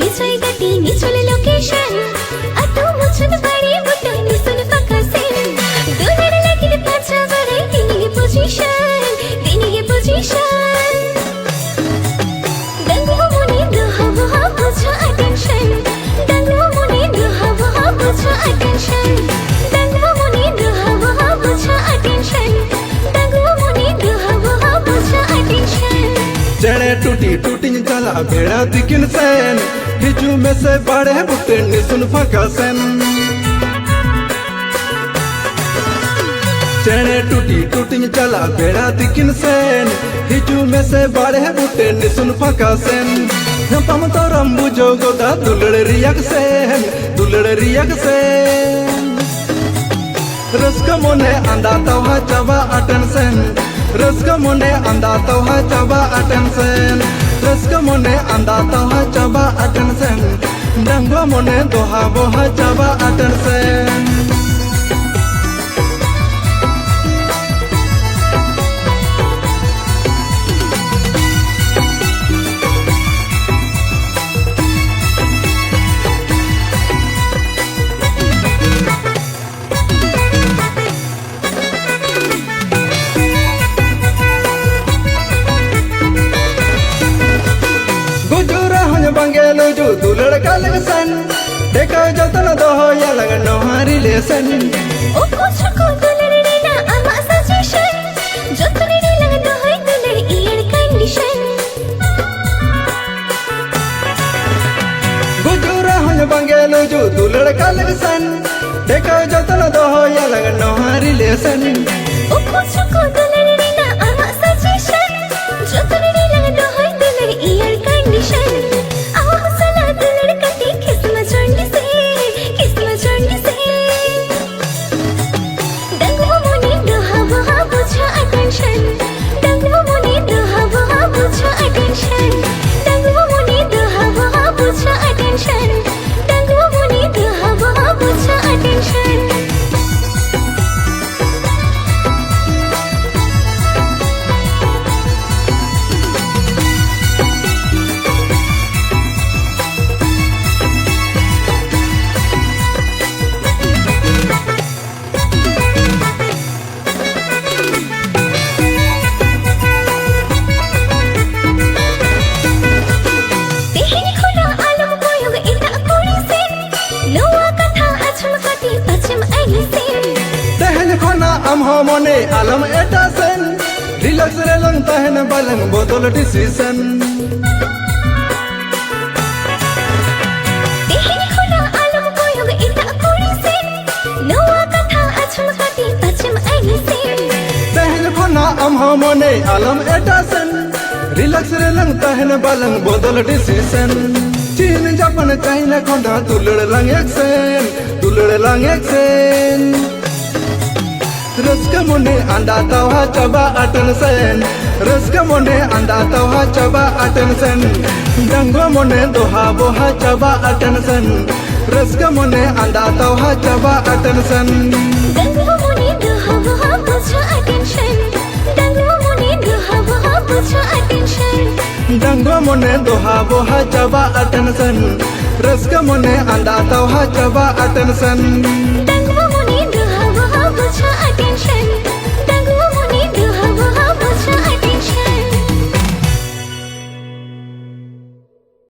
बिछाई गति निचुल लोकेशन अतो मुछद बड़ी बुटा निसन फकासेन दुलर लगिन पाछा बड़े दिनी पोजीशन दंगो मुनी दुहा वहा बुझा अटेंशन दंगो मुनी दुहा वहा बुझा अटेंशन दंगो मुनी दुहा वहा बुझा अटेंशन दंगो मुनी दुहा वहा बुझा अटेंशन चढ़े टूटी टूटी चला भेड़ा दिखिन सेन हिजू में से बड़े बुटे निसुन फका सेन चढ़े टूटी टूटी चला भेड़ा दिखिन सेन हिजू में से बड़े बुटे निसुन फका सेन पम तो रंबू जोगोदा दुलड़ रियक सेन रस्का मोने अंदा तवा चबा अटेंशन रस्का मोने अंदा तवा चबा अटेंशन रस्का मोने अंदा तवा चबा अटेंशन डंगो मोने दोहा बोहा चबा अटेंशन बंगेलो जो दुलड़ का लगसन देखो जतन दोहो या लगन नो रिलेशन ओ कुछ को दुलड़ ना अमा सजेशन जतन रे लगन होय दुलड़ ईयर कंडीशन गुजुरा हन बंगेलो जो दुलड़ का लगसन देखो जतन दोहो या लगन नो रिलेशन ओ कुछ को दुलड़ ना अमा सजेशन जतन रे लगन होय दुलड़ ईयर कंडीशन मोने आलम एटा सेन रिलैक्स रे लंग तहन बलंग बोतल डिसीजन तेहनी खुला आलम कोयोग इता कोड़ी सेन नोआ कथा अछम कति पछम आई सेन तहन खुना मोने आलम एटा सेन रिलैक्स रे लंग तहन बलंग बोतल डिसीजन चीन जापान चाइना कोंडा दुलड़ लंग एक सेन रस्का मोने अंदा तवा चबा अटेंशन रस्का मोने अंदा तवा चबा अटेंशन डंगो मोने दोहा बोहा चबा अटेंशन रस्का मोने अंदा तवा चबा अटेंशन डंगो मोने दोहा बोहा बुझा अटेंशन डंगो मोने दोहा बोहा बुझा अटेंशन डंगो मोने दोहा बोहा चबा अटेंशन रस्का मोने अंदा तवा चबा अटेंशन